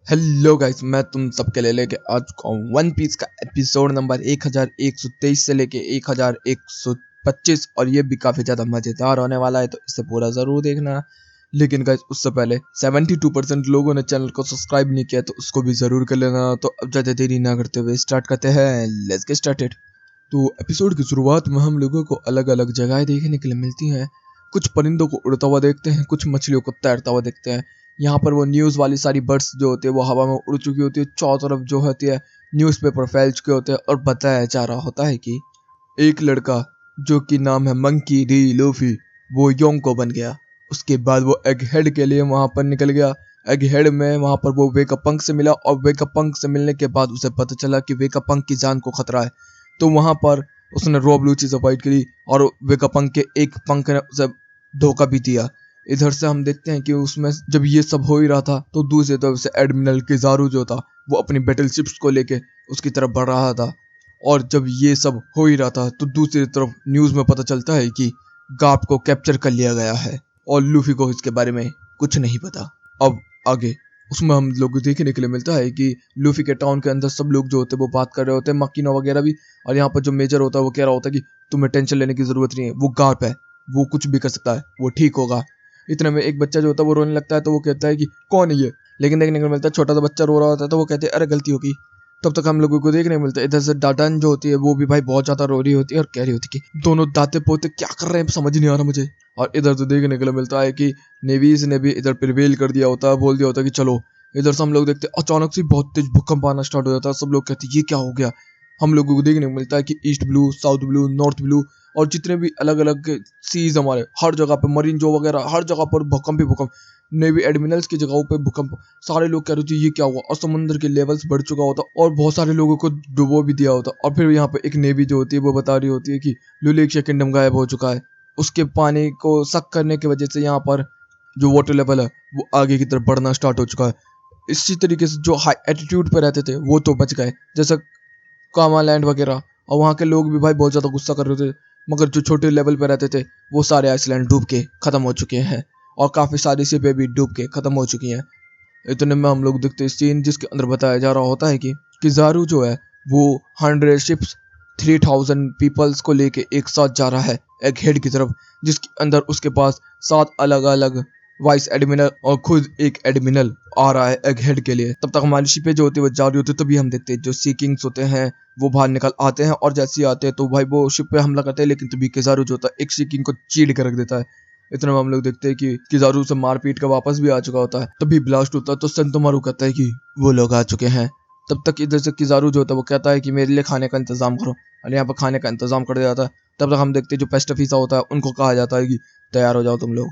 Hello guys, मैं तुम सबके लिए लेके आ चुका हूँ वन पीस का एपिसोड नंबर 1123 से लेके 1125 और ये भी काफी ज्यादा मजेदार होने वाला है, तो इसे पूरा जरूर देखना। लेकिन गाइस उससे पहले 72% लोगों ने चैनल को सब्सक्राइब नहीं किया, तो उसको भी जरूर कर लेना। तो अब ज्यादा देरी ना करते हुए स्टार्ट करते हैं। Let's get started. तो एपिसोड की शुरुआत में हम लोगों को अलग अलग जगहें देखने के लिए मिलती हैं। कुछ परिंदों को उड़ता हुआ देखते हैं, कुछ मछलियों को तैरता हुआ देखते हैं। यहाँ पर वो न्यूज़ वाली सारी बर्ड्स जो होती है वो हवा में उड़ चुकी होती है, चारों तरफ जो होती है न्यूज़पेपर फैल चुके होते हैं और बताया जा रहा होता है कि एक लड़का जो कि नाम है मंकी डी लूफी, वो योंको बन गया। उसके बाद वो एग हेड के लिए वहां पर निकल गया। एग हेड में वहां पर वो वेगापंक से मिला और वेगापंक से मिलने के बाद उसे पता चला कि वेगापंक की जान को खतरा है। तो वहां पर उसने रॉ ब्लूची से फाइट करी और वेगापंक के एक पंख ने उसे धोखा भी दिया। इधर से हम देखते हैं कि उसमें जब ये सब हो ही रहा था तो दूसरी तरफ से एडमिरल किजारू जो था वो अपनी बैटल शिप्स को लेके उसकी तरफ बढ़ रहा था। और जब ये सब हो ही रहा था तो दूसरी तरफ न्यूज में पता चलता है कि गार्प को कैप्चर कर लिया गया है और लूफी को इसके बारे में कुछ नहीं पता। अब आगे उसमें हम लोग को देखने के लिए मिलता है कि लूफी के टाउन के अंदर सब लोग जो होते हैं वो बात कर रहे होते हैं, मकीनो वगैरह भी। और यहाँ पर जो मेजर होता है वो कह रहा होता है कि तुम्हें टेंशन लेने की जरूरत नहीं है, वो गार्प है, वो कुछ भी कर सकता है, वो ठीक होगा। इतने में एक बच्चा जो होता है वो रोने लगता है, तो वो कहता है कि कौन है ये। लेकिन देखने को मिलता है छोटा सा बच्चा रो रहा होता है, तो वो कहते हैं अरे गलती होगी। तब तक हम लोगों को देखने को मिलता है इधर से डाटन जो होती है वो भी भाई बहुत ज्यादा रो रही होती है और कह रही होती है कि दोनों दाते पोते क्या कर रहे हैं समझ नहीं आ रहा मुझे। और इधर से देखने के लिए मिलता है कि नेवीज ने भी इधर प्रिवेल कर दिया होता है, बोल दिया होता है कि चलो। इधर से हम लोग देखते हैं अचानक से बहुत तेज भूकंप आना स्टार्ट हो जाता है। सब लोग कहते हैं ये क्या हो गया। हम लोगों को देखने को मिलता है कि east blue, south blue, north blue और जितने भी अलग अलग सीज हमारे हर जगह पे मरीन जो वगैरह हर जगह पर भूकंप ही भूकंप। नेवी एडमिरल्स की जगहों पे भूकंप। सारे लोग कह रहे थे ये क्या हुआ और समुद्र के लेवल्स बढ़ चुका होता और बहुत सारे लोगों को डुबो भी दिया होता। और फिर यहाँ पे एक नेवी जो होती है वो बता रही होती है कि लुलिक्शिया किंगडम गायब हो चुका है। उसके पानी को सक करने की वजह से यहाँ पर जो वाटर लेवल है वो आगे की तरफ बढ़ना स्टार्ट हो चुका है। इसी तरीके से जो हाई एटीट्यूड पे रहते थे वो तो बच गए, जैसे कामा लैंड वगैरह। और वहाँ के लोग भी भाई बहुत ज़्यादा गुस्सा कर रहे थे। मगर जो छोटे लेवल पे रहते थे वो सारे आइसलैंड डूब के ख़त्म हो चुके हैं और काफ़ी सारी शिपें भी डूब के ख़त्म हो चुकी हैं। इतने में हम लोग देखते हैं सीन जिसके अंदर बताया जा रहा होता है कि किजारू जो है वो 100 शिप्स 3000 पीपल्स को लेके एक साथ जा रहा है एक हेड की तरफ, जिसके अंदर उसके पास 7 अलग अलग वाइस एडमिरल और खुद एक एडमिरल आ रहा है एक हेड के लिए। तब तक हमारी शिपें जो होती है वो जा रही होती है, तभी हम देखते हैं जो सी किंग्स होते हैं वो बाहर निकल आते हैं और जैसे ही आते हैं तो भाई वो शिप पे हमला करते हैं। लेकिन तभी किजारू जो होता है एक सी किंग को चीड़ कर रख देता है। इतना में हम लोग देखते हैं कि किजारू से मारपीट का वापस भी आ चुका होता है। तभी ब्लास्ट होता है तो सेंटोमारू कहता है कि वो लोग आ चुके हैं। तब तक इधर से किजारू जो होता है वो कहता है कि मेरे लिए खाने का इंतजाम करो और यहाँ पर खाने का इंतजाम कर दिया जाता है। तब तक हम देखते हैं जो पेस्टफीसा होता है उनको कहा जाता है कि तैयार हो जाओ तुम लोग।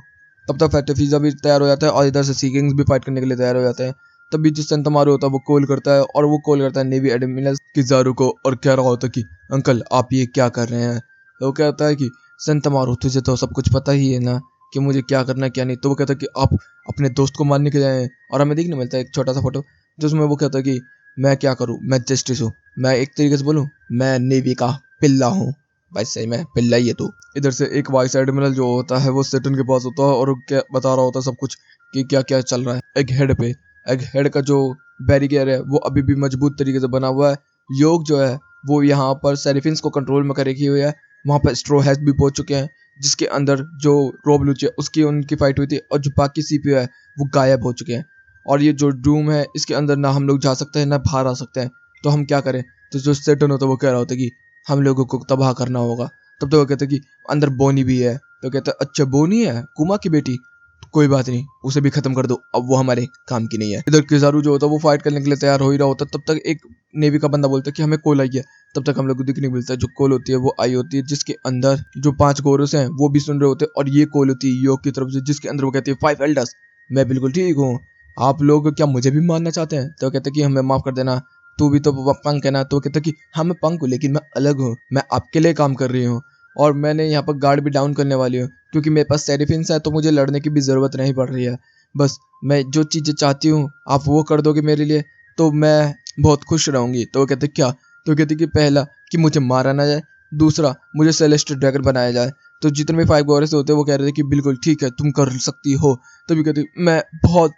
तब तक पेस्टफीसा भी तैयार हो जाता है और इधर से सी किंग्स भी फाइट करने के लिए तैयार हो जाते हैं। तभी जो सेंटोमारू होता है वो कॉल करता है और वो कॉल करता है नेवी एडमिरल किजारू को और कह रहा होता है कि अंकल आप ये क्या कर रहे हैं। तो वो कहता है कि सेंटोमारू तुझे तो सब कुछ पता ही है ना कि मुझे क्या करना है क्या नहीं। तो वो कहता है कि आप अपने दोस्त को मारने के लिए आए हैं। और हमें देखने मिलता है एक छोटा सा फोटो जिसमें वो कहता है कि मैं क्या करूं, मैं जस्टिस हूं, मैं एक तरीके से बोलूं मैं नेवी का पिल्ला हूं। भाई सही में पिल्ला ही है तू। इधर से एक वाइस एडमिरल जो होता है वो सेटन के पास होता है और क्या बता रहा होता है सब कुछ कि क्या क्या चल रहा है एक हेड पे। एक हेड का जो बैरिकेड है वो अभी भी मजबूत तरीके से बना हुआ है। योग जो है वो यहाँ पर सेरिफिन्स को कंट्रोल में कर रखी हुई है। वहाँ पर स्ट्रो हैज भी पहुंच चुके हैं जिसके अंदर जो रोब लूची है उसकी उनकी फाइट हुई थी और जो बाकी सीपीयू है वो गायब हो चुके हैं। और ये जो डूम है इसके अंदर ना हम लोग जा सकते हैं ना बाहर आ सकते हैं। तो हम क्या करें। तो जो सेटन होता है वो कह रहा होता है कि हम लोगों को तबाह करना होगा। तब तो वो कहते हैं कि अंदर बोनी भी है। तो कहते हैं अच्छा बोनी है कुमा की बेटी, तो कोई बात नहीं उसे भी खत्म कर दो, अब वो हमारे काम की नहीं है। इधर किजारू जो होता है वो फाइट करने के लिए तैयार हो ही रहा होता है। तब तक एक नेवी का बंदा बोलता है कि हमें कॉल आई है। तब तक हम लोग को दिखने को मिलता है जो कॉल होती है वो आई होती है जिसके अंदर जो 5 गोरस हैं वो भी सुन रहे होते हैं। और ये कॉल होती है योग की तरफ से जिसके अंदर वो कहती है 5 एल्डर्स मैं बिल्कुल ठीक हूँ, आप लोग क्या मुझे भी मारना चाहते हैं। तो कहते हैं कि हमें माफ कर देना, तू भी तो पंक है ना। तो कहते हैं कि हाँ मैं पंक हूँ लेकिन मैं अलग हूँ, मैं आपके लिए काम कर रही हूँ और मैंने यहाँ पर गार्ड भी डाउन करने वाली हूँ क्योंकि मेरे पास सेरिफिन्स है तो मुझे लड़ने की भी ज़रूरत नहीं पड़ रही है। बस मैं जो चीज़ें चाहती हूँ आप वो कर दोगे मेरे लिए तो मैं बहुत खुश रहूँगी। तो वो कहते क्या। तो कहते कि पहला कि मुझे मारा ना जाए, दूसरा मुझे सेलेस्टियल ड्रैगन बनाया जाए। तो जितने भी 5 गोरेस होते हैं वो कह रहे थे कि बिल्कुल ठीक है तुम कर सकती हो। तो भी कहती मैं बहुत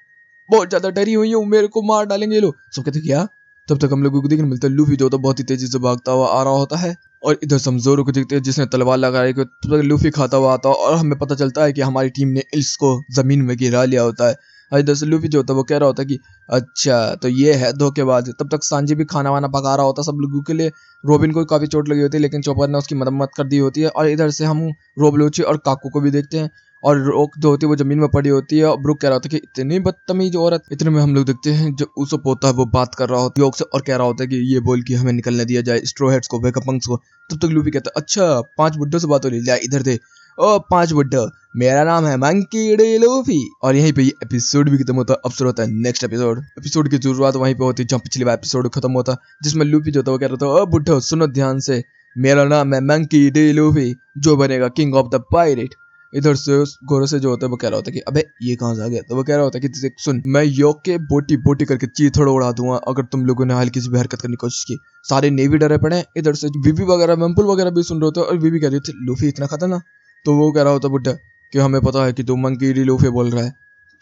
बहुत ज्यादा डरी हुई हूँ, मेरे को मार डालेंगे ये लोग। सब कहते क्या? तब तक हम लोगों को देखने मिलता है लूफी जो होता है बहुत ही तेजी से भागता हुआ आ रहा होता है, और इधर से हम जोरो को देखते हैं जिसने तलवार लगाई, तब तक लूफी खाता हुआ आता है और हमें पता चलता है कि हमारी टीम ने इसको जमीन में गिरा लिया होता है। और इधर से लूफी जो होता है वो कह रहा होता है कि अच्छा तो ये है धोखेबाज। तब तक सांजी भी खाना वाना पका रहा होता है सब लोगों के लिए। रोबिन को काफी चोट लगी होती है लेकिन चॉपर ने उसकी मरम्मत कर दी होती है। और इधर से हम रोबलोची और काकू को भी देखते हैं, और रोक जो होती है वो जमीन में पड़ी होती है। और ब्रुक कह रहा होता है कि इतनी बदतमीज औरत। इतने में हम लोग देखते हैं जो उसप होता है वो बात कर रहा होता है योग से, और कह रहा होता है कि ये बोल कि हमें निकलने दिया जाए स्ट्रो हेड्स को, वेगापंक्स को। तब तक लूफी कहता है अच्छा 5 बुड्ढों से बात हो रही है, इधर दे। ओ 5 बुड्ढो, मेरा नाम है मंकी डी लूफी। और यहीं पे ये एपिसोड भी खत्म होता है। अब शुरू होता है नेक्स्ट एपिसोड। एपिसोड की शुरुआत वहीं पे होती है जहाँ पिछली बार एपिसोड खत्म होता है, जिसमें लूफी जो था वो कह रहा था ओ बुड्ढो सुनो ध्यान से, मेरा नाम है मंकी डी लूफी, जो बनेगा किंग ऑफ द पायरेट। इधर से उस गोरे से जो होता है वो कह रहा होता है कि अबे ये कहाँ से आ गया? तो वो कह रहा होता है कि सुन, मैं योग के बोटी बोटी करके चीथड़ा उड़ा दूंगा अगर तुम लोगों ने हल्की सी भी हरकत करने की कोशिश की। सारे नेवी डरे पड़े हैं। इधर से बीबी वगैरह मेम्पुल वगैरह भी सुन रहे होते हैं, और बीबी कह रही थी लूफी इतना खतरनाक। तो वो कह रहा होता बुड्ढा कि हमें पता है कि तू मंकी डी लूफी बोल रहा है,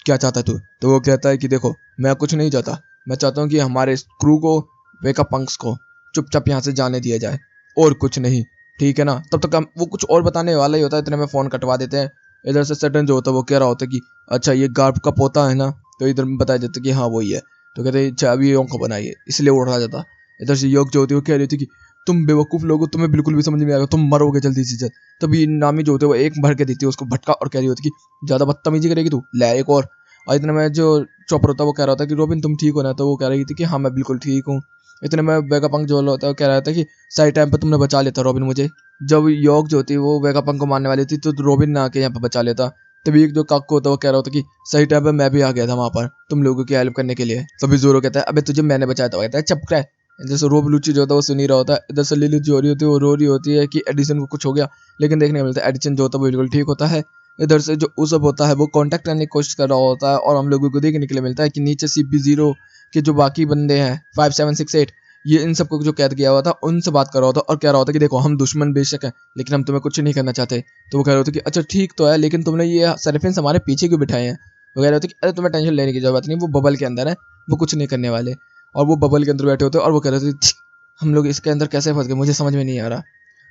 क्या चाहता है तू? तो वो कहता है कि देखो मैं कुछ नहीं चाहता, मैं चाहता हूँ कि हमारे क्रू को, वेगापंक्स को चुपचाप यहाँ से जाने दिया जाए, और कुछ नहीं, ठीक है ना? तब तक हम वो कुछ और बताने वाला ही होता है, इतने में फोन कटवा देते हैं। इधर से सटन जो होता है वो कह रहा होता है कि अच्छा ये गार्ड का पोता है ना? तो इधर में बताया जाता है कि हाँ वही है। तो कहते हैं अच्छा अभी योग को बनाइए, इसलिए उड़ रहा जाता। इधर से योग जो होती है वो कह रही थी कि तुम बेवकूफ लोगो, तुम्हें बिल्कुल भी समझ नहीं आएगा, तुम मरोगे जल्दी से जल्द। तभी नामी जो होते है वो एक भर के देती है उसको भटका, और कह रही होती कि ज्यादा बदतमीजी करेगी तू, ले एक और। इतने में जो चॉपर होता है वो कह रहा था कि रोबिन तुम ठीक हो ना? तो वो कह रही थी कि हाँ मैं बिल्कुल ठीक हूँ। इतने में वेगापंक जो होता है वो कह रहा था कि सही टाइम पे तुमने बचा लेता रोबिन मुझे। जब योग जो होती है वो वेगापंक को मारने वाली थी तो रोबिन ने आके यहाँ पे बचा लेता। तभी एक जो काकू होता है वो कह रहा होता कि सही टाइम पे मैं भी आ गया था वहां पर तुम लोगों की हेल्प करने के लिए। तभी जोरो कहता है अबे तुझे मैंने बचाया था। कहता है चुप रह। जैसे रोब लूची जो होता है वो सुन ही रहा होता है। इधर से लिली जो हो रही होती है वो रो रही होती है कि एडिसन को कुछ हो गया, लेकिन देखने को मिलता है एडिसन जो होता है वो बिल्कुल ठीक होता है। इधर से जो उसब होता है वो कांटेक्ट करने की कोशिश कर रहा होता है, और हम लोगों को देखने के लिए मिलता है कि नीचे CP0 के जो बाकी बंदे हैं 5768, ये इन सबको जो कैद किया हुआ था उनसे बात कर रहा होता, और कह रहा होता कि देखो हम दुश्मन बेशक है लेकिन हम तुम्हें कुछ नहीं करना चाहते। तो वो कह रहे होते कि अच्छा ठीक तो है, लेकिन तुमने ये सेरेफिन्स हमारे पीछे क्यों बिठाए हैं? वो कह रहे होते कि अरे तुम्हें टेंशन लेने की जरूरत नहीं, वो बबल के अंदर है, वो कुछ नहीं करने वाले। और वो बबल के अंदर बैठे होते और वो कह रहे थे हम लोग इसके अंदर कैसे फंस गए, मुझे समझ में नहीं आ रहा।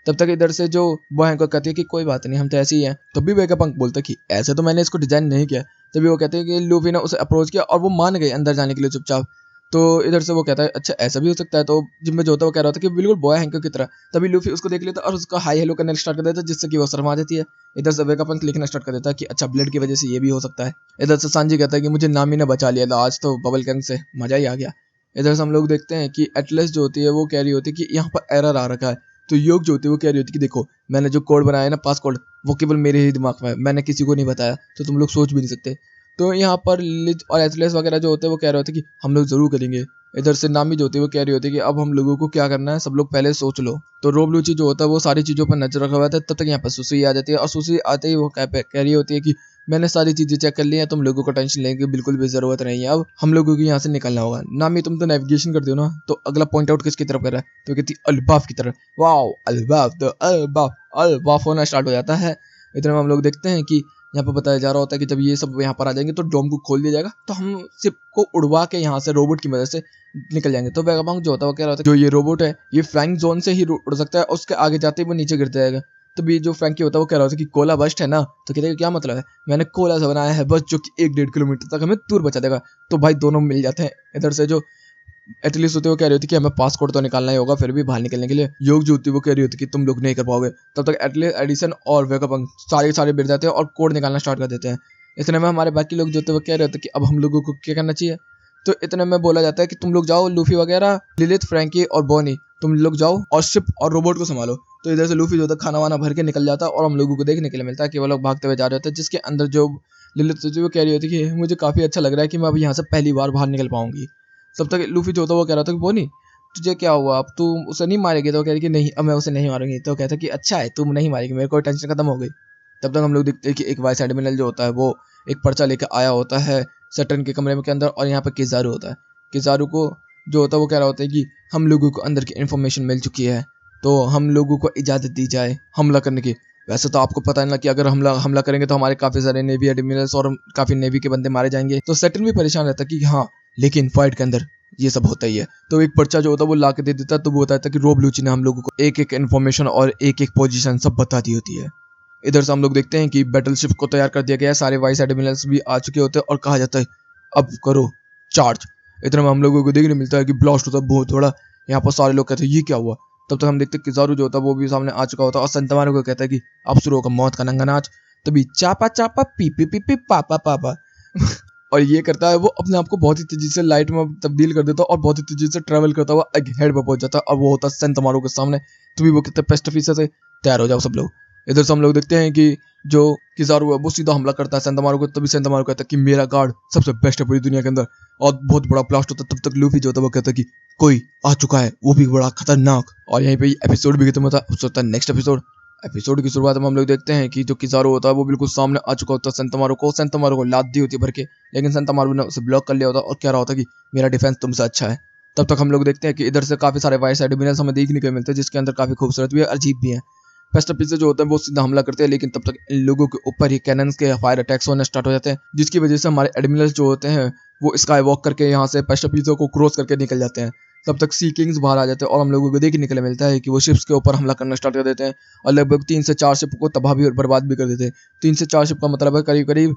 तब तक इधर से जो वो हैंकर कहती है कि कोई बात नहीं हम तो ऐसे ही हैं। तभी वेगापंक बोलता है कि ऐसे तो मैंने इसको डिजाइन नहीं किया। तभी वो कहते हैं कि लूफी ने उसे अप्रोच किया और वो मान गए अंदर जाने के लिए चुपचाप। तो इधर से वो कहता है अच्छा ऐसा भी हो सकता है। तो जिम्मे जो होता है वो कह रहा था कि बिल्कुल बॉय हैंकर की तरह। तभी लूफी उसको देख लेता है और उसका हाई हेलो करने स्टार्ट कर देता है, जिससे कि वो शर्मा देती है। इधर से वेगापंक लिखना स्टार्ट कर देता है कि अच्छा ब्लड की वजह से ये भी हो सकता है। इधर से सांजी कहता है कि मुझे नामी ने बचा लिया था, आज तो बबल गैंग से मजा ही आ गया। इधर से हम लोग देखते हैं कि एटलस जो होती है वो कह रही होती है कि यहाँ पर एरर आ रखा है। तो योग जो होती है वो कह रही होती है कि देखो मैंने जो कोड बनाया है ना, पास कोड, वो केवल मेरे ही दिमाग में है, मैंने किसी को नहीं बताया, तो तुम लोग सोच भी नहीं सकते। तो यहाँ पर लिज और एथलेस वगैरह जो होते हैं वो कह रहे होते हैं कि हम लोग जरूर करेंगे। इधर से नामी जो होती है वो कह रही होती है कि अब हम लोगों को क्या करना है सब लोग पहले सोच लो। तो रोबलूची जो होता है वो सारी चीज़ों पर नजर रखा हुआ था। तब तक यहाँ पर सुसी आ जाती है, और सुसी आते ही वो कह रही होती है कि मैंने सारी चीजें चेक कर ली हैं, तुम लोगों को टेंशन लेने की बिल्कुल भी जरूरत नहीं है, अब हम लोगों को यहाँ से निकलना होगा। नामी तुम तो नेविगेशन कर दो ना। तो अगला पॉइंट आउट किसकी तरफ कर रहा है? तो कहती अल्बाफ की तरफ। वाओ अल्बाफ, तो अल्बाफ अल्बाफ होना स्टार्ट हो जाता है। इतने में हम लोग देखते हैं कि यहाँ पर बताया जा रहा होता है कि जब ये सब यहाँ पर आ जाएंगे तो डोम को खोल दिया जाएगा, तो हम शिप को उड़वा के यहाँ से रोबोट की मदद से निकल जाएंगे। तो वेगापंक जो होता है वो कह रहा होता है जो ये रोबोट है ये फ्लाइंग जोन से ही उड़ सकता है, उसके आगे जाते ही वो नीचे गिर जाएगा। तो भी जो फ्रैंकी होता है वो कह रहा होता है कि कोला बस्ट है ना? तो कहते हैं क्या मतलब है? मैंने कोला से बनाया है बस, जो कि 1-1.5 किलोमीटर तक हमें दूर बचा देगा। तो भाई दोनों मिल जाते हैं। इधर से जो एटलीस्ट होते वो कह रही होती कि हमें पासपोर्ट तो निकालना ही होगा फिर भी बाहर निकलने के लिए। योग जो होती है वो कह रही होती कि तुम लोग नहीं कर पाओगे। तब तक एटलीस्ट एडिसन और वेगापंक सारे बिड़ जाते हैं और कोड निकालना स्टार्ट कर देते हैं। इतने में हमारे बाकी लोग जो होते हैं वो कह रहे होते कि अब हम लोगों को क्या करना चाहिए। तो इतने में बोला जाता है कि तुम लोग जाओ, लूफी वगैरह, लिलिथ, फ्रैंकी और बॉनी, तुम लोग जाओ और शिप और रोबोट को संभालो। तो इधर से लूफी जो होता है खाना वाना भर के निकल जाता है, और हम लोगों को देखने के लिए मिलता है कि वो लोग भागते हुए जा रहे होते हैं, जिसके अंदर जो लिलिथ जो कह रही होती है कि मुझे काफी अच्छा लग रहा है कि मैं अब यहाँ से पहली बार बाहर निकल पाऊंगी। तब तक लूफी जो होता है वो कह रहा था कि बोनी तुझे क्या हुआ, अब तू उसे नहीं मारेगी? तो कह रही कि नहीं अब मैं उसे नहीं मारूंगी। तो कहता कि अच्छा है तुम नहीं मारेगी, मेरे को टेंशन खत्म हो गई। तब तक हम लोग देखते हैं कि एक वाइस एडमिरल जो होता है वो एक पर्चा लेकर आया होता है सटन के कमरे के अंदर, और यहाँ पर किजारू होता है। किजारू को जो होता है वो कह रहा होता है कि हम लोगों को अंदर की इन्फॉर्मेशन मिल चुकी है, तो हम लोगों को इजाज़त दी जाए हमला करने की। वैसे तो आपको पता है ना कि अगर हमला हमला करेंगे तो हमारे काफी सारे नेवी एडमिरल्स और काफी नेवी के बंदे मारे जाएंगे। तो सैटर्न भी परेशान रहता है कि हाँ, लेकिन फाइट के अंदर ये सब होता ही है। तो एक पर्चा जो होता है वो ला के दे देता है, तो वो बताता है कि रोब लूची ने हम लोगों को एक एक इन्फॉर्मेशन और एक एक पोजीशन सब बता दी होती है। इधर से हम लोग देखते हैं कि बैटलशिप को तैयार कर दिया गया है, सारे वाइस एडमिरल्स भी आ चुके होते हैं और कहा जाता है अब करो चार्ज। इधर में हम लोगों को देखने मिलता है कि ब्लास्ट होता है बहुत थोड़ा। यहाँ पर सारे लोग कहते हैं ये क्या हुआ। तब तक हम देखते हैं किजारू जो होता है वो भी सामने आ चुका होता है और संतमारू को कहता है कि अब शुरू होगा मौत का नंगा नाच। तभी चापा चापा पी पी पी पी पापा पापा और ये करता है वो अपने आप को बहुत ही तेजी से लाइट में तब्दील कर देता है और बहुत ही तेजी से ट्रैवल करता हुआ एक हेड पर पहुंच जाता है और वो होता है संतमारू के सामने। तभी वो कहते हैं पेस्ट ऑफिसर से तैयार हो जाओ सब लोग। इधर से हम लोग देखते हैं कि जो किजारू है वो सीधा हमला करता है सेंटमारू को। तभी सेंटमारू कहता है कि मेरा गार्ड सबसे बेस्ट है पूरी दुनिया के अंदर और बहुत बड़ा ब्लास्ट होता है। तब तक लूफी जो होता है वो कहता है कि कोई आ चुका है, वो भी बड़ा खतरनाक। और यहीं पे एपिसोड भी खत्म होता है। नेक्स्ट एपिसोड की शुरुआत में हम लोग देखते हैं कि जो किजारू होता है वो बिल्कुल सामने आ चुका होता है सेंटमारू को लात दी होती है भर के, लेकिन सेंटमारू ने उसे ब्लॉक कर लिया होता है और कह रहा होता है कि मेरा डिफेंस तुमसे अच्छा है। तब तक हम लोग देखते हैं कि इधर से काफी सारे वाइस एडमिरल्स हमें देखने को मिलते हैं, जिसके अंदर काफी खूबसूरत भी है, अजीब भी है। पेस्ट ऑफिसर जो होता है वो सीधा हमला करते हैं, लेकिन तब तक इन लोगों के ऊपर ही कैनन्स के फायर अटैक्स होने स्टार्ट हो जाते हैं, जिसकी वजह से हमारे एडमिरल्स जो होते हैं वो स्काई वॉक करके यहाँ से पेस्ट ऑफिसर को क्रॉस करके निकल जाते हैं। तब तक सी किंग्स बाहर आ जाते हैं और हम लोगों को देखने के लिए मिलता है कि वो शिप्स के ऊपर हमला करना स्टार्ट कर देते हैं और लगभग 3 से 4 शिप को तबाह भी और बर्बाद भी कर देते हैं। 3 से 4 शिप का मतलब है करीब करीब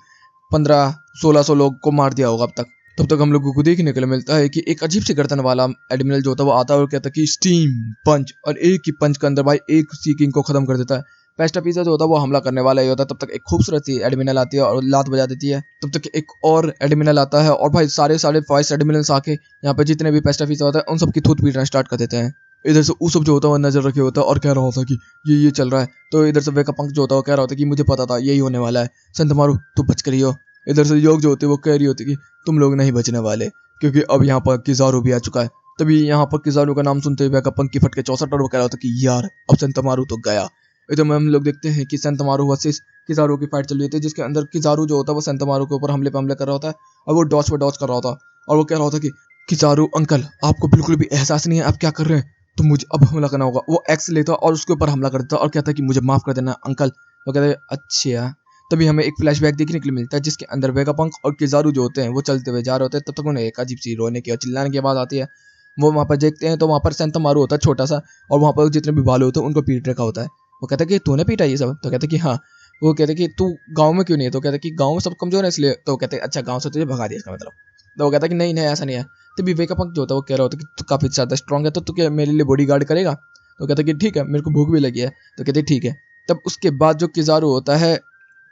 1500-1600 लोग को मार दिया होगा अब तक। तब तक हम लोगों को देखने के लिए मिलता है कि एक अजीब सी गर्दन वाला एडमिरल जो होता है वो आता है और कहता है कि स्टीम पंच, और एक ही पंच के अंदर भाई एक सी किंग को खत्म कर देता है। पेस्ट ऑफिसर जो होता है वो हमला करने वाला ही होता है। तब तक एक खूबसूरत सी एडमिरल आती है और लात बजा देती है। तब तक एक और एडमिरल आता है और भाई सारे वाइस एडमिरल्स आके यहाँ पे जितने भी पेस्ट ऑफिसर होता है उन सबकी थूत पीटना स्टार्ट कर देते हैं। इधर से उसब जो होता है वो नजर रखे होता है और कह रहा होता है कि ये चल रहा है। तो इधर से वेगापंक जो होता है वो कह रहा होता है कि मुझे पता था यही होने वाला है, सेंटमारू तू बच कर रही हो। इधर से योग जो होती है वो कह रही होती है कि तुम लोग नहीं बचने वाले, क्योंकि अब यहाँ पर किजारू भी आ चुका है। तभी यहाँ पर किजारू का नाम सुनते हुए वेगापंक की फटके 64 और वो कह रहा होता है कि यार अब सेंटमारू तो गया। इधर में हम लोग देखते हैं कि सेंटमारू वर्सेस किजारू की फाइट चल रही होती है, जिसके अंदर किजारू जो होता है वो सेंटमारू के ऊपर हमले पे हमले कर रहा होता है और वो डॉज पे डॉज कर रहा होता है और वो कह रहा होता है कि किजारू अंकल आपको बिल्कुल भी एहसास नहीं है आप क्या कर रहे हैं, तो मुझे अब हमला करना होगा। वो एक्स लेता है और उसके ऊपर हमला कर देता है और कहता है कि मुझे माफ कर देना अंकल। वो कहता है अच्छा। तभी हमें एक फ्लैशबैक देखने के लिए मिलता है, जिसके अंदर वेगापंक और किजारू जो होते हैं वो चलते हुए जा रहे होते हैं। तब तक उन्हें एक अजीब सी रोने की और चिल्लाने की आवाज आती है। वो वहाँ पर देखते हैं तो वहाँ पर सेंटमारू होता है छोटा सा, और वहाँ पर जितने भी भालू होते हैं उनको पीट रखा होता है। वो कहता है कि तूने पीटा ये सब, तो कहता है कि हाँ। वो कहते हैं कि तू गाँव में क्यों नहीं है, तो कहता है कि गाँव में सब कमजोर है इसलिए। तो कहते हैं अच्छा गाँव से तुझे भगा दिया इसका मतलब। तो वो कहता है कि नहीं नहीं ऐसा नहीं है। तभी वेगापंक जो होता है वो कह रहा होता है कि तू काफी ज्यादा स्ट्रॉन्ग है, तो तू क्या मेरे लिए बॉडी गार्ड करेगा। तो कहता है कि ठीक है मेरे को भूख भी लगी है। तो कहते हैं ठीक है। तब उसके बाद जो किजारू होता है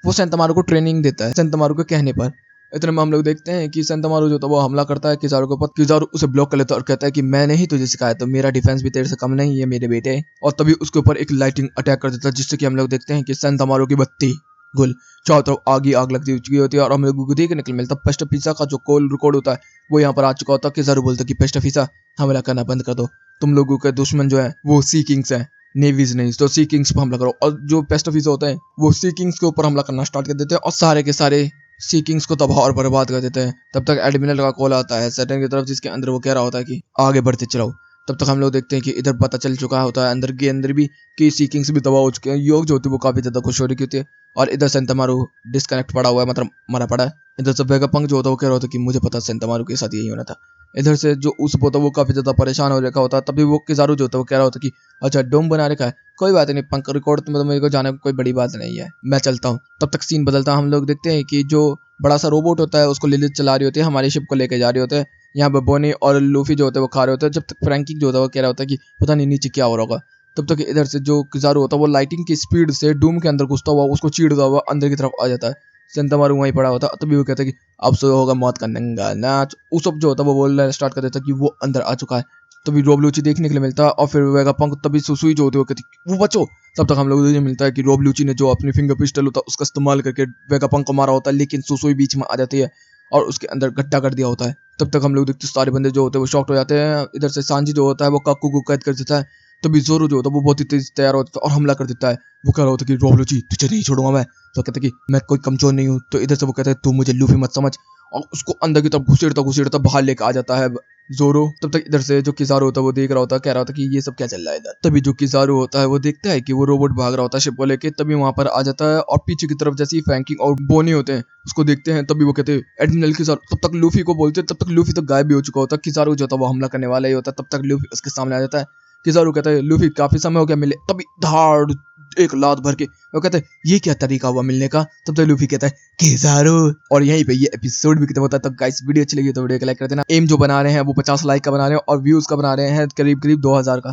वो सेंटमारू को ट्रेनिंग देता है सेंटमारू के कहने पर। इतने में हम लोग देखते हैं कि सेंटमारू जो था वो हमला करता है किजारू के ऊपर। किजारू उसे ब्लॉक कर लेता है और कहता है कि मैंने ही तुझे सिखाया, तो मेरा डिफेंस भी तेरे से कम नहीं है मेरे बेटे। और तभी उसके ऊपर एक लाइटिंग अटैक कर देता है, जिससे कि हम लोग देखते हैं कि सेंटमारू की बत्ती गुल चारों तरफ आग लगती चुकी होती है और हम लोगों को देखने के लिए मिलता है पेस्ट ऑफिसर का जो कॉल रिकॉर्ड होता है वो यहाँ पर आ चुका होता है। किजारू बोलता है कि पेस्ट ऑफिसर हमला करना बंद कर दो, तुम लोगों के दुश्मन जो है वो सी किंग्स है, नेवीज नहीं, तो सी किंग्स पर हमला करो। और जो पेस्ट ऑफिसर होते हैं वो सी किंग्स के ऊपर हमला करना स्टार्ट कर देते हैं और सारे के सारे सी किंग्स को तबाह और बर्बाद कर देते हैं। तब तक एडमिरल का कॉल आता है सैटर्न की तरफ, जिसके अंदर वो कह रहा होता है कि आगे बढ़ते चलो। तब तक हम लोग देखते हैं कि इधर पता चल चुका होता है अंदर के अंदर भी कि सी किंग्स भी तबाह हो चुके हैं। योग जो होती है वो काफी ज्यादा खुश हो रही होती है और इधर सेंटमारू डिस्कनेक्ट पड़ा हुआ है, मतलब मरा पड़ा है। इधर से वेगापंक जो होता है वो कह रहा होता है कि मुझे पता सेंटमारू के साथ यही होना था। इधर से जो उस होता है वो काफी ज्यादा परेशान हो रखा होता है। तभी वो किजारू जो होता है वो कह रहा होता है कि अच्छा डोम बना रखा है, कोई बात नहीं पंख रिकॉर्ड में तो मेरे को जाने कोई बड़ी बात नहीं है, मैं चलता हूँ। तब तक सीन बदलता हम लोग देखते हैं कि जो बड़ा सा रोबोट होता है उसको लिलिथ चला रही होती है, हमारी शिप को लेके जा रही होते हैं। यहाँ पे बोनी और लूफी जो होते हैं वो खा रहे होते हैं, जब तक फ्रैंकी जो होता है वो कह रहा होता है कि पता नहीं नीचे क्या हो रहा होगा। तब तक इधर से जो किजारू होता है वो लाइटिंग की स्पीड से डूम के अंदर घुसता हुआ उसको चीरता हुआ अंदर की तरफ आ जाता है। सेंटमारू वहीं पड़ा होता है। तभी वो कहता है कि अब शुरू होगा मौत का नंगा नाच। उसब जो होता है वो बोलना स्टार्ट कर देता है कि वो अंदर आ चुका है। तभी रोब लूची देखने के लिए मिलता है और फिर वेगापंक तभी सुसुई जो होती है वो कहती है वो बचो। तब तक हम लोग को मिलता है कि रोब लूची ने जो अपनी फिंगर पिस्टल होता है उसका इस्तेमाल करके वेगापंक को मारा होता है, लेकिन सुसुई बीच में आ जाती है और उसके अंदर गड्ढा कर दिया होता है। तब तक हम लोग देखते सारे बंदे जो होते हैं वो शॉक्ट हो जाते हैं। इधर से सांजी जो होता है वो काकू को कैद कर देता है। तभी जोरो जो होता है वो बहुत ही तेज तैयार होता है और हमला कर देता है। वो कह रहा होता है कि रोब लूची तुझे नहीं छोड़ूंगा मैं। तो कहता है कि मैं कोई कमजोर नहीं हूँ। तो इधर से वो कहता है तू मुझे लूफी मत समझ, और उसको अंदर की तरफ घुसेड़ता बाहर लेकर आ जाता है जोरो। तब तक इधर से जो किजारो होता है वो देख रहा होता है, कह रहा होता है कि ये सब क्या चल रहा है इधर। तभी जो किजारो होता है वो देखता है कि वो रोबोट भाग रहा होता है शिप को लेके, तभी वहां पर आ जाता है और पीछे की तरफ जैसे ही फ्रैंकी और बोनी होते हैं उसको देखते हैं, तभी वो कहते हैं एडमिरल किजारो। तब तक लूफी को बोलते हैं, तब तक लूफी तो गायब भी हो चुका होता है। किजारो जो था वो हमला करने वाला ही होता है, तब तक लूफी उसके सामने आ जाता है। किजारो कहता है लूफी काफी समय हो गया मिले, तभी धाड़ एक लात भर के वो कहते हैं ये क्या तरीका हुआ मिलने का। तब तक लूफी कहता है किजारो। और यहीं पे ये एपिसोड भी खत्म होता है। तो गाइस वीडियो अच्छी लगी तो वीडियो को लाइक कर देना। एम जो बना रहे हैं वो 50 लाइक का बना रहे हैं और व्यूज का बना रहे हैं करीब 2000 का।